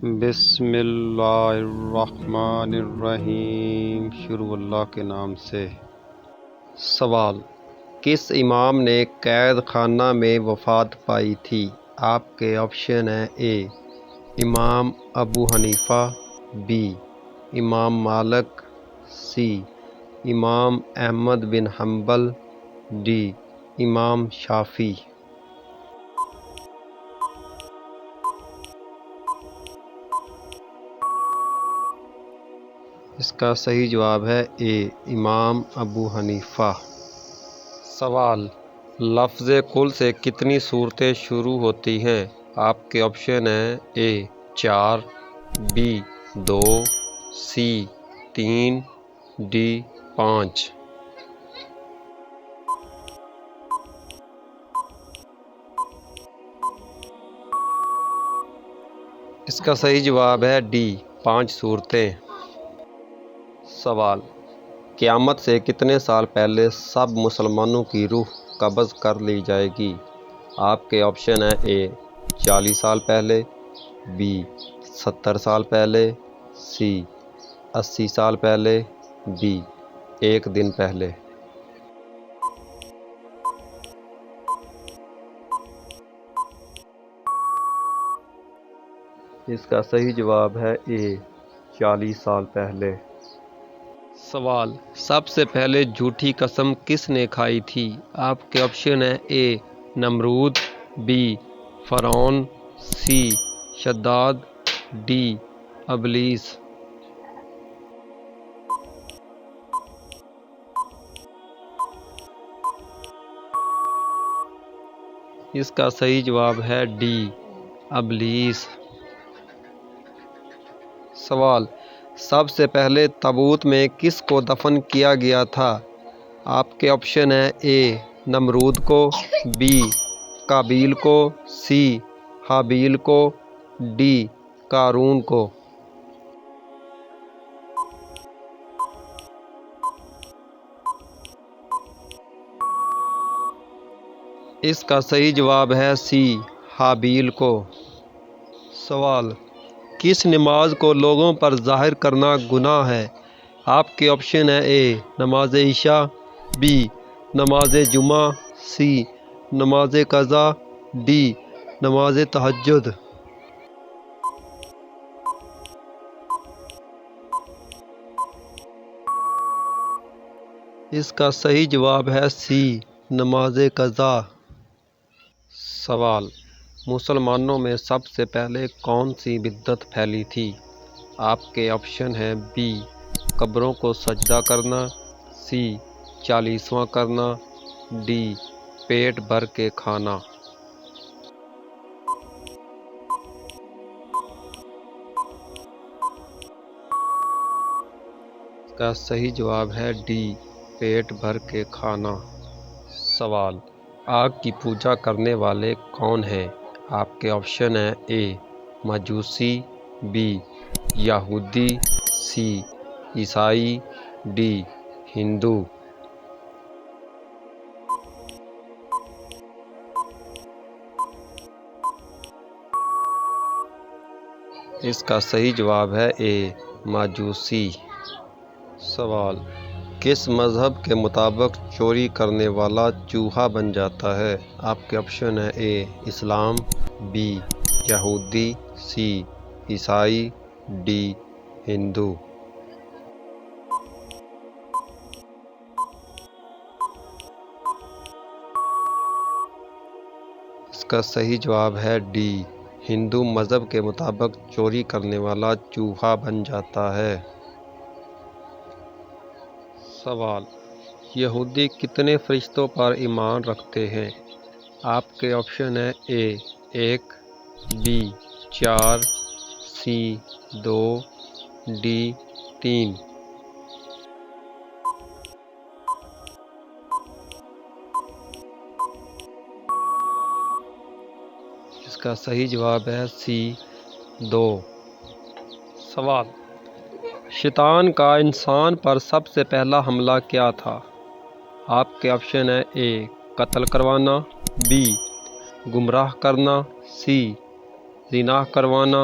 بسم اللہ الرحمن الرحیم، شروع اللہ کے نام سے۔ سوال: کس امام نے قید خانہ میں وفات پائی تھی؟ آپ کے آپشن ہیں: اے امام ابو حنیفہ، بی امام مالک، سی امام احمد بن حنبل، ڈی امام شافعی۔ اس کا صحیح جواب ہے اے امام ابو حنیفہ۔ سوال: لفظ کل سے کتنی صورتیں شروع ہوتی ہیں؟ آپ کے آپشن ہیں: اے 4، بی 2، سی 3، ڈی 5۔ اس کا صحیح جواب ہے ڈی 5 صورتیں۔ سوال: قیامت سے کتنے سال پہلے سب مسلمانوں کی روح قبض کر لی جائے گی؟ آپ کے آپشن ہیں: اے 40 سال پہلے، بی 70 سال پہلے، سی 80 سال پہلے، ڈی 1 دن پہلے۔ اس کا صحیح جواب ہے اے 40 سال پہلے۔ سوال: سب سے پہلے جھوٹی قسم کس نے کھائی تھی؟ آپ کے آپشن ہیں: اے نمرود، بی فرعون، سی شداد، ڈی ابلیس۔ اس کا صحیح جواب ہے ڈی ابلیس۔ سوال: سب سے پہلے تابوت میں کس کو دفن کیا گیا تھا؟ آپ کے آپشن ہیں: اے نمرود کو، بی قابیل کو، سی حابیل کو، ڈی قارون کو۔ اس کا صحیح جواب ہے سی حابیل کو۔ سوال: کس نماز کو لوگوں پر ظاہر کرنا گناہ ہے؟ آپ کے آپشن ہیں: اے نماز عشاء، بی نماز جمعہ، سی نماز قضا، ڈی نماز تہجد۔ اس کا صحیح جواب ہے سی نماز قضا۔ سوال: مسلمانوں میں سب سے پہلے کون سی بدعت پھیلی تھی؟ آپ کے آپشن ہیں: بی قبروں کو سجدہ کرنا، سی 40واں کرنا، ڈی پیٹ بھر کے کھانا۔ اس کا صحیح جواب ہے ڈی پیٹ بھر کے کھانا۔ سوال: آگ کی پوجا کرنے والے کون ہیں؟ آپ کے آپشن ہیں: اے مجوسی، بی یہودی، سی عیسائی، ڈی ہندو۔ اس کا صحیح جواب ہے اے مجوسی۔ سوال: کس مذہب کے مطابق چوری کرنے والا چوہا بن جاتا ہے؟ آپ کے آپشن ہیں: اے اسلام، بی یہودی، سی عیسائی، ڈی ہندو۔ اس کا صحیح جواب ہے ڈی ہندو مذہب کے مطابق چوری کرنے والا چوہا بن جاتا ہے۔ سوال: یہودی کتنے فرشتوں پر ایمان رکھتے ہیں؟ آپ کے آپشن ہیں: اے 1، بی 4، سی 2، ڈی 3۔ اس کا صحیح جواب ہے سی 2۔ سوال: شیطان کا انسان پر سب سے پہلا حملہ کیا تھا؟ آپ کے آپشن ہیں: اے قتل کروانا، بی گمراہ کرنا، سی زنا کروانا،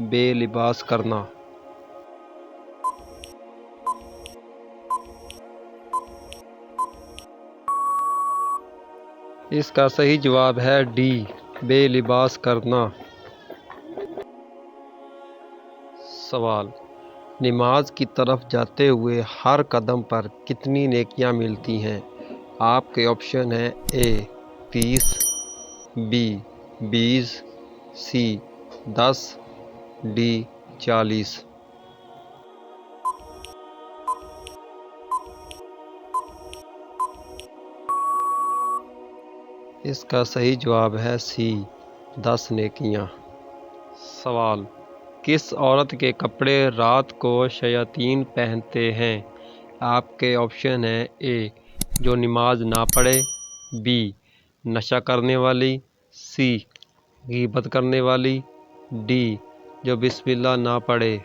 بے لباس کرنا۔ اس کا صحیح جواب ہے ڈی بے لباس کرنا۔ سوال، نماز کی طرف جاتے ہوئے ہر قدم پر کتنی نیکیاں ملتی ہیں؟ آپ کے آپشن ہیں اے 20، بی 20، سی 10، ڈی 40۔ اس کا صحیح جواب ہے سی 10 نیکیاں۔ سوال، کس عورت کے کپڑے رات کو شیاطین پہنتے ہیں؟ آپ کے آپشن ہیں اے جو نماز نہ پڑھے، بی نشہ کرنے والی، سی غیبت کرنے والی، ڈی جو بسم اللہ نہ پڑھے۔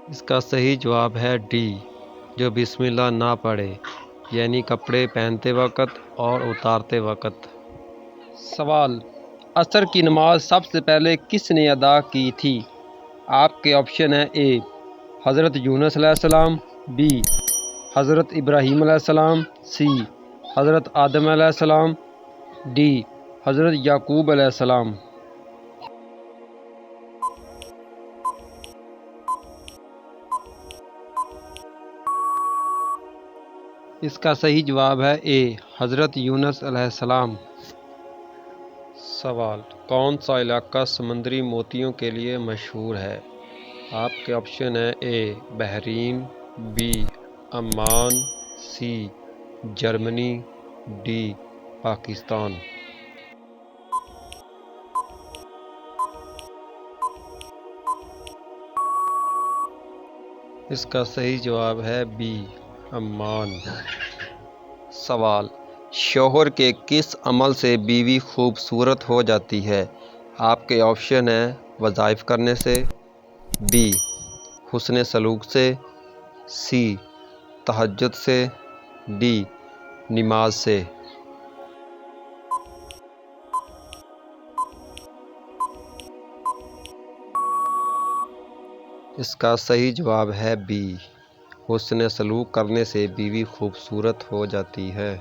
اس کا صحیح جواب ہے ڈی جو بسم اللہ نہ پڑھے، یعنی کپڑے پہنتے وقت اور اتارتے وقت۔ سوال، عصر کی نماز سب سے پہلے کس نے ادا کی تھی؟ آپ کے آپشن ہیں اے حضرت یونس علیہ السلام، بی حضرت ابراہیم علیہ السلام، سی حضرت آدم علیہ السلام، ڈی حضرت یعقوب علیہ السلام۔ اس کا صحیح جواب ہے اے حضرت یونس علیہ السلام۔ سوال، کون سا علاقہ سمندری موتیوں کے لیے مشہور ہے؟ آپ کے آپشن ہیں A Bahrain, B Oman, C Germany, D Pakistan. اس کا صحیح جواب ہے بی عمان۔ سوال، شوہر کے کس عمل سے بیوی خوبصورت ہو جاتی ہے؟ آپ کے آپشن ہیں وظائف کرنے سے، بی حسن سلوک سے، سی تہجد سے، ڈی نماز سے۔ اس کا صحیح جواب ہے بی حسن سلوک کرنے سے بیوی خوبصورت ہو جاتی ہے۔